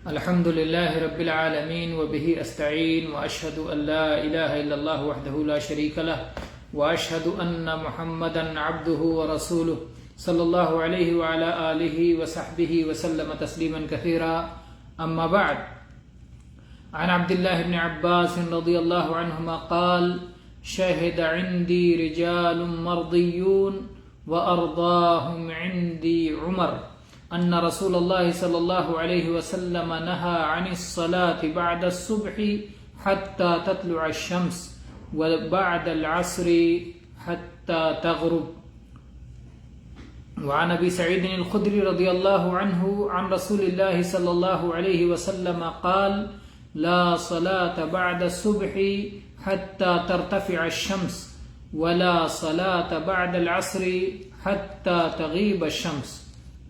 الحمد لله رب العالمين وبه أستعين وأشهد أن لا إله إلا الله وحده لا شريك له وأشهد أن محمدا عبده ورسوله صلى الله عليه وعلى آله وصحبه وسلم تسليما كثيرا. أما بعد، عن عبد الله بن عباس رضي الله عنهما قال: شهد عندي رجال مرضيون وأرضاهم عندي عمر أن رسول الله صلى الله عليه وسلم نهى عن الصلاة بعد الصبح حتى تطلع الشمس وبعد العصر حتى تغرب. وعن أبي سعيد الخدري رضي الله عنه عن رسول الله صلى الله عليه وسلم قال: لا صلاة بعد الصبح حتى ترتفع الشمس ولا صلاة بعد العصر حتى تغيب الشمس.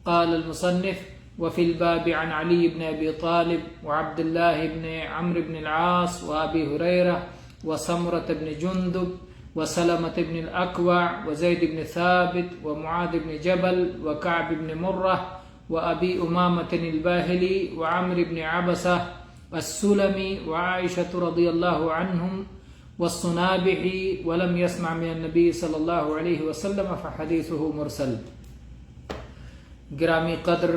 قال المصنف: وفي الباب عن علي بن أبي طالب وعبد الله بن عمرو بن العاص وأبي هريرة وسمرة بن جندب وسلمة بن الأكوع وزيد بن ثابت ومعاذ بن جبل وكعب بن مرة وأبي أمامة الباهلي وعمرو بن عبسة السلمي وعائشة رضي الله عنهم والصنابحي ولم يسمع من النبي صلى الله عليه وسلم فحديثه مرسل. گرامی قدر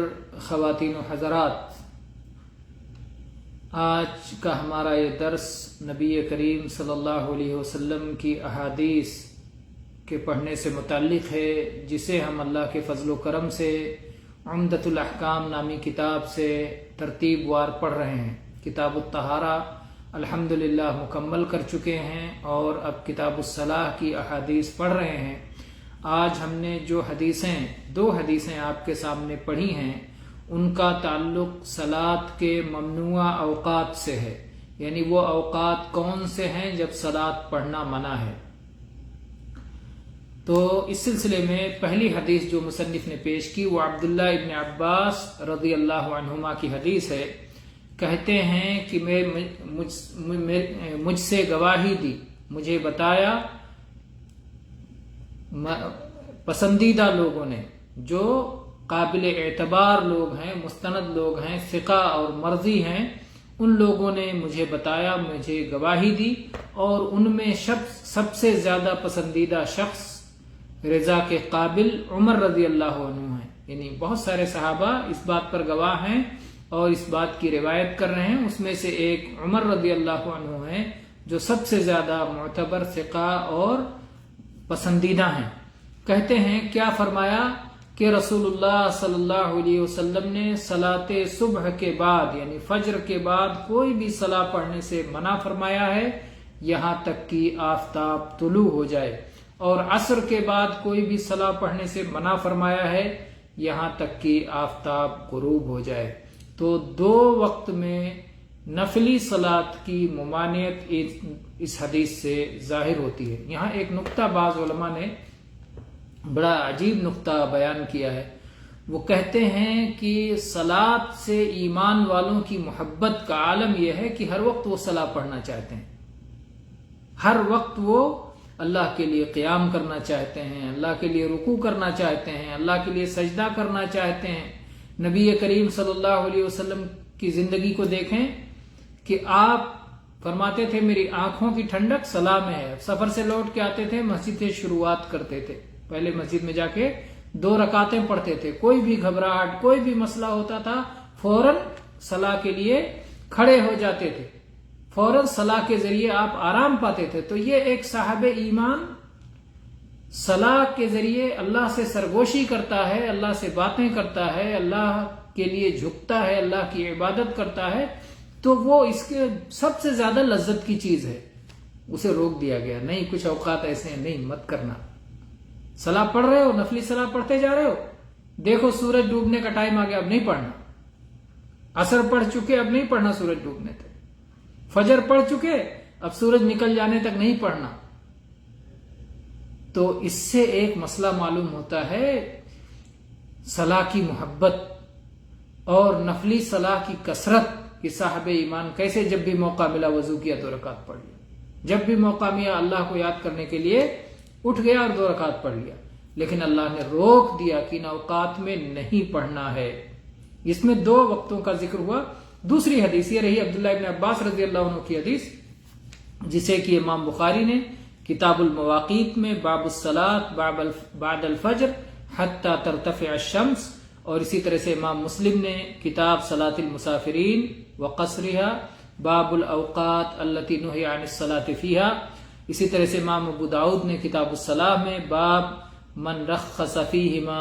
خواتین و حضرات، آج کا ہمارا یہ درس نبی کریم صلی اللہ علیہ وسلم کی احادیث کے پڑھنے سے متعلق ہے، جسے ہم اللہ کے فضل و کرم سے عمدۃ الاحکام نامی کتاب سے ترتیب وار پڑھ رہے ہیں. کتاب الطہارہ الحمدللہ مکمل کر چکے ہیں اور اب کتاب الصلاح کی احادیث پڑھ رہے ہیں. آج ہم نے جو دو حدیثیں آپ کے سامنے پڑھی ہیں، ان کا تعلق صلاۃ کے ممنوع اوقات سے ہے، یعنی وہ اوقات کون سے ہیں جب صلاۃ پڑھنا منع ہے. تو اس سلسلے میں پہلی حدیث جو مصنف نے پیش کی وہ عبداللہ ابن عباس رضی اللہ عنہما کی حدیث ہے. کہتے ہیں کہ مجھ سے گواہی دی، مجھے بتایا پسندیدہ لوگوں نے، جو قابل اعتبار لوگ ہیں، مستند لوگ ہیں، ثقہ اور مرضی ہیں، ان لوگوں نے مجھے بتایا، مجھے گواہی دی، اور ان میں سب سے زیادہ پسندیدہ شخص رضا کے قابل عمر رضی اللہ عنہ ہیں. یعنی بہت سارے صحابہ اس بات پر گواہ ہیں اور اس بات کی روایت کر رہے ہیں، اس میں سے ایک عمر رضی اللہ عنہ ہیں جو سب سے زیادہ معتبر، ثقہ اور پسندیدہ ہیں. کہتے ہیں کیا فرمایا کہ رسول اللہ صلی اللہ علیہ وسلم نے صلاۃ صبح کے بعد یعنی فجر کے بعد کوئی بھی صلاۃ پڑھنے سے منع فرمایا ہے یہاں تک کہ آفتاب طلوع ہو جائے، اور عصر کے بعد کوئی بھی صلاۃ پڑھنے سے منع فرمایا ہے یہاں تک کہ آفتاب غروب ہو جائے. تو دو وقت میں نفلی صلاۃ کی ممانعت اس حدیث سے ظاہر ہوتی ہے. یہاں ایک نقطہ بعض علماء نے بڑا عجیب نقطہ بیان کیا ہے. وہ کہتے ہیں کہ صلاۃ سے ایمان والوں کی محبت کا عالم یہ ہے کہ ہر وقت وہ صلاۃ پڑھنا چاہتے ہیں، ہر وقت وہ اللہ کے لیے قیام کرنا چاہتے ہیں، اللہ کے لیے رکوع کرنا چاہتے ہیں، اللہ کے لیے سجدہ کرنا چاہتے ہیں. نبی کریم صلی اللہ علیہ وسلم کی زندگی کو دیکھیں کہ آپ فرماتے تھے میری آنکھوں کی ٹھنڈک صلاح میں ہے. سفر سے لوٹ کے آتے تھے، مسجد سے شروعات کرتے تھے، پہلے مسجد میں جا کے 2 رکعتیں پڑھتے تھے. کوئی بھی گھبراہٹ، کوئی بھی مسئلہ ہوتا تھا، فوراً صلاح کے لیے کھڑے ہو جاتے تھے، فوراً صلاح کے ذریعے آپ آرام پاتے تھے. تو یہ ایک صاحب ایمان صلاح کے ذریعے اللہ سے سرگوشی کرتا ہے، اللہ سے باتیں کرتا ہے، اللہ کے لیے جھکتا ہے، اللہ کی عبادت کرتا ہے، تو وہ اس کے سب سے زیادہ لذت کی چیز ہے. اسے روک دیا گیا، نہیں کچھ اوقات ایسے ہیں، نہیں مت کرنا. صلاح پڑھ رہے ہو، نفلی صلاح پڑھتے جا رہے ہو، دیکھو سورج ڈوبنے کا ٹائم آ گیا، اب نہیں پڑھنا. عصر پڑھ چکے، اب نہیں پڑھنا سورج ڈوبنے تک. فجر پڑھ چکے، اب سورج نکل جانے تک نہیں پڑھنا. تو اس سے ایک مسئلہ معلوم ہوتا ہے صلاح کی محبت اور نفلی صلاح کی کثرت کہ صاحب ایمان کیسے جب بھی موقع ملا وضو کیا 2 رکعت پڑھ لیا، جب بھی موقع ملا اللہ کو یاد کرنے کے لیے اٹھ گیا اور 2 رکعت پڑھ لیا. لیکن اللہ نے روک دیا کہ ان اوقات میں نہیں پڑھنا ہے. اس میں 2 وقتوں کا ذکر ہوا. دوسری حدیث یہ رہی عبداللہ ابن عباس رضی اللہ عنہ کی حدیث، جسے کہ امام بخاری نے کتاب المواقیت میں باب الصلاۃ بعد الفجر حتی ترتفع الشمس، اور اسی طرح سے امام مسلم نے کتاب صلاۃ المسافرین وقصرها باب الاوقات التي نهي عن الصلاة فيها، اسی طرح سے امام ابو داؤد نے کتاب الصلاۃ میں باب من رخص فيهما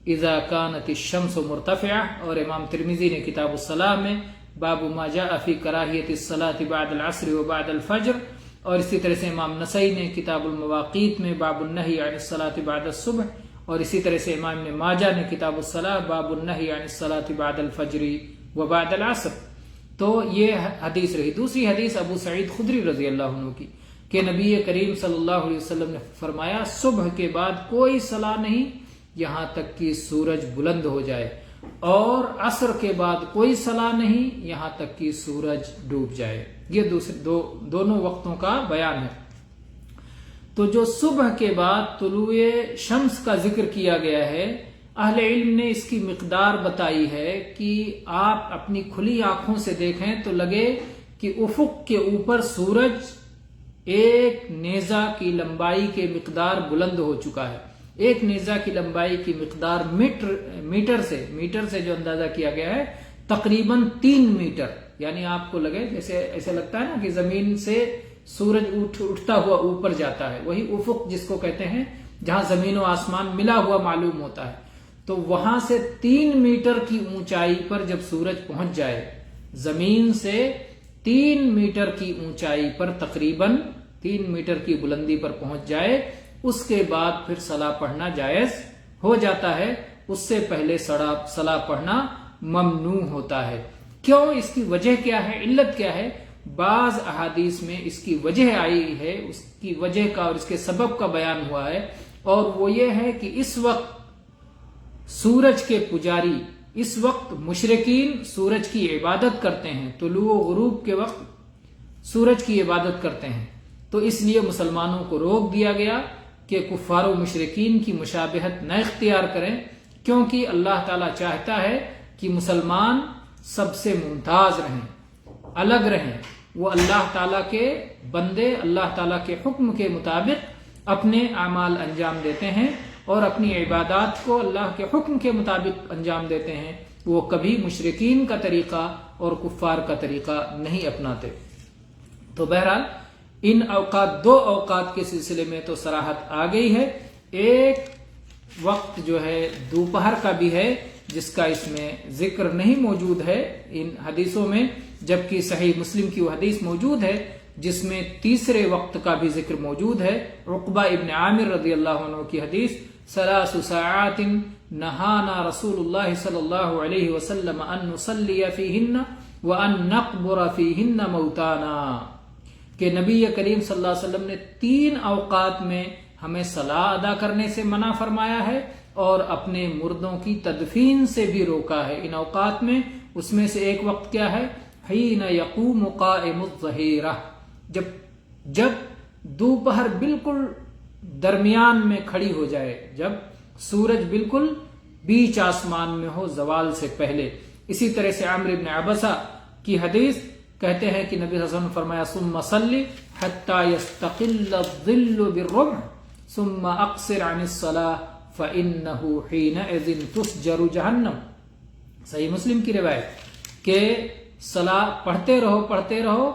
اذا كانت الشمس مرتفعة، اور امام ترمذی نے کتاب الصلاۃ میں باب ما جاء في کراہیت الصلاة بعد العصر وبعد الفجر، اور اسی طرح سے امام نسائی نے کتاب المواقیت میں باب النہی عن الصلاة بعد الصبح، اور اسی طرح سے امام ابن ماجہ نے کتاب الصلاۃ باب النہی عن الصلاة بعد الفجر وبعد العصر۔ تو یہ حدیث رہی۔ دوسری حدیث ابو سعید خدری رضی اللہ عنہ کی کہ نبی کریم صلی اللہ علیہ وسلم نے فرمایا صبح کے بعد کوئی صلاۃ نہیں یہاں تک کہ سورج بلند ہو جائے، اور عصر کے بعد کوئی صلاۃ نہیں یہاں تک کہ سورج ڈوب جائے۔ یہ دونوں وقتوں کا بیان ہے۔ تو جو صبح کے بعد طلوع شمس کا ذکر کیا گیا ہے، اہل علم نے اس کی مقدار بتائی ہے کہ آپ اپنی کھلی آنکھوں سے دیکھیں تو لگے کہ افق کے اوپر سورج ایک نیزہ کی لمبائی کے مقدار بلند ہو چکا ہے۔ ایک نیزہ کی لمبائی کی مقدار میٹر سے جو اندازہ کیا گیا ہے تقریباً 3 میٹر، یعنی آپ کو لگے جیسے ایسے لگتا ہے نا کہ زمین سے سورج اٹھتا ہوا اوپر جاتا ہے، وہی افق جس کو کہتے ہیں جہاں زمین و آسمان ملا ہوا معلوم ہوتا ہے، تو وہاں سے 3 میٹر کی اونچائی پر جب سورج پہنچ جائے، زمین سے 3 میٹر کی اونچائی پر تقریباً 3 میٹر کی بلندی پر پہنچ جائے، اس کے بعد پھر صلاح پڑھنا جائز ہو جاتا ہے، اس سے پہلے صلاح پڑھنا ممنوع ہوتا ہے۔ کیوں؟ اس کی وجہ کیا ہے، علت کیا ہے؟ بعض احادیث میں اس کی وجہ آئی ہے، اس کی وجہ کا اور اس کے سبب کا بیان ہوا ہے، اور وہ یہ ہے کہ اس وقت سورج کے پجاری، اس وقت مشرکین سورج کی عبادت کرتے ہیں، طلوع و غروب کے وقت سورج کی عبادت کرتے ہیں، تو اس لیے مسلمانوں کو روک دیا گیا کہ کفار و مشرکین کی مشابہت نہ اختیار کریں، کیونکہ اللہ تعالیٰ چاہتا ہے کہ مسلمان سب سے ممتاز رہیں، الگ رہیں، وہ اللہ تعالیٰ کے بندے اللہ تعالیٰ کے حکم کے مطابق اپنے اعمال انجام دیتے ہیں اور اپنی عبادات کو اللہ کے حکم کے مطابق انجام دیتے ہیں، وہ کبھی مشرکین کا طریقہ اور کفار کا طریقہ نہیں اپناتے۔ تو بہرحال ان اوقات، 2 اوقات کے سلسلے میں تو صراحت آ گئی ہے، ایک وقت جو ہے دوپہر کا بھی ہے جس کا اس میں ذکر نہیں موجود ہے ان حدیثوں میں، جبکہ صحیح مسلم کی وہ حدیث موجود ہے جس میں تیسرے وقت کا بھی ذکر موجود ہے۔ عقبہ ابن عامر رضی اللہ عنہ کی حدیث 3 ساعات نہانا رسول اللہ صلی اللہ علیہ وسلم ان نصلی فیہن وان نقبر فیہن موتانا، کہ نبی کریم صلی اللہ علیہ وسلم نے 3 اوقات میں ہمیں صلاح ادا کرنے سے منع فرمایا ہے اور اپنے مردوں کی تدفین سے بھی روکا ہے۔ ان اوقات میں اس میں سے ایک وقت کیا ہے؟ حین یقوم قائم الظہیرہ، جب دوپہر بالکل درمیان میں کھڑی ہو جائے، جب سورج بالکل بیچ آسمان میں ہو زوال سے پہلے۔ اسی طرح سے عمرو بن عبسہ کی حدیث کہتے ہیں کہ نبی صلی اللہ علیہ وسلم نے فرمایا ثم صلی حتی یستقل الظل بالرمح ثم اقصر عن الصلاة فإنه حينئذ تسجر جہنم۔ صحیح مسلم کی روایت کہ صلاح پڑھتے رہو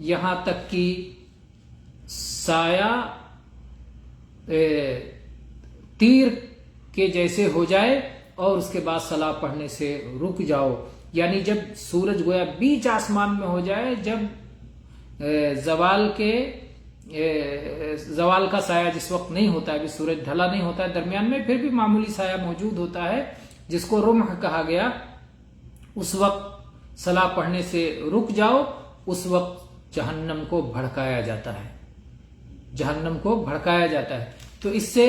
یہاں تک کہ سایہ تیر کے جیسے ہو جائے اور اس کے بعد صلاح پڑھنے سے رک جاؤ، یعنی جب سورج گویا بیچ آسمان میں ہو جائے، جب زوال کا سایہ جس وقت نہیں ہوتا ہے، ابھی سورج ڈھلا نہیں ہوتا ہے، درمیان میں پھر بھی معمولی سایہ موجود ہوتا ہے جس کو رمح کہا گیا، اس وقت صلاح پڑھنے سے رک جاؤ، اس وقت جہنم کو بھڑکایا جاتا ہے، جہنم کو بھڑکایا جاتا ہے۔ تو اس سے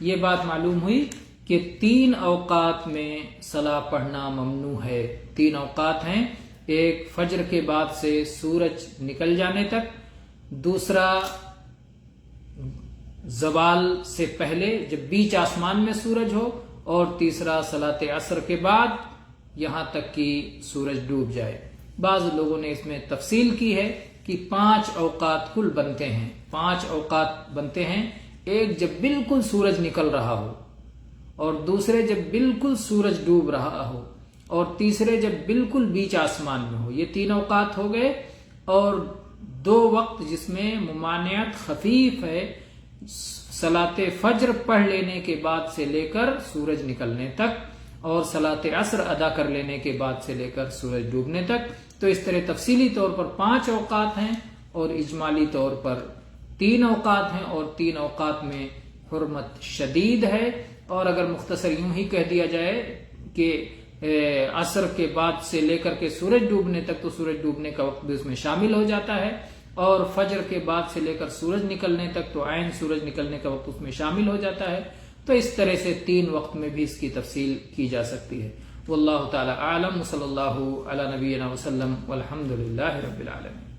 یہ بات معلوم ہوئی کہ 3 اوقات میں صلاح پڑھنا ممنوع ہے۔ 3 اوقات ہیں، ایک فجر کے بعد سے سورج نکل جانے تک، دوسرا زوال سے پہلے جب بیچ آسمان میں سورج ہو، اور تیسرا صلاۃ عصر کے بعد یہاں تک کہ سورج ڈوب جائے۔ بعض لوگوں نے اس میں تفصیل کی ہے کہ 5 اوقات کل بنتے ہیں، 5 اوقات بنتے ہیں، ایک جب بالکل سورج نکل رہا ہو، اور دوسرے جب بالکل سورج ڈوب رہا ہو، اور تیسرے جب بالکل بیچ آسمان میں ہو۔ یہ 3 اوقات ہو گئے، اور 2 وقت جس میں ممانعت خفیف ہے، صلاۃ فجر پڑھ لینے کے بعد سے لے کر سورج نکلنے تک، اور صلاۃ عصر ادا کر لینے کے بعد سے لے کر سورج ڈوبنے تک۔ تو اس طرح تفصیلی طور پر 5 اوقات ہیں، اور اجمالی طور پر 3 اوقات ہیں، اور 3 اوقات میں حرمت شدید ہے۔ اور اگر مختصر یوں ہی کہہ دیا جائے کہ عصر کے بعد سے لے کر کے سورج ڈوبنے تک، تو سورج ڈوبنے کا وقت بھی اس میں شامل ہو جاتا ہے، اور فجر کے بعد سے لے کر سورج نکلنے تک تو عین سورج نکلنے کا وقت اس میں شامل ہو جاتا ہے۔ تو اس طرح سے 3 وقت میں بھی اس کی تفصیل کی جا سکتی ہے۔ واللہ تعالی اعلم، صلی اللہ علی نبینا وسلم، والحمد للہ رب العالمین۔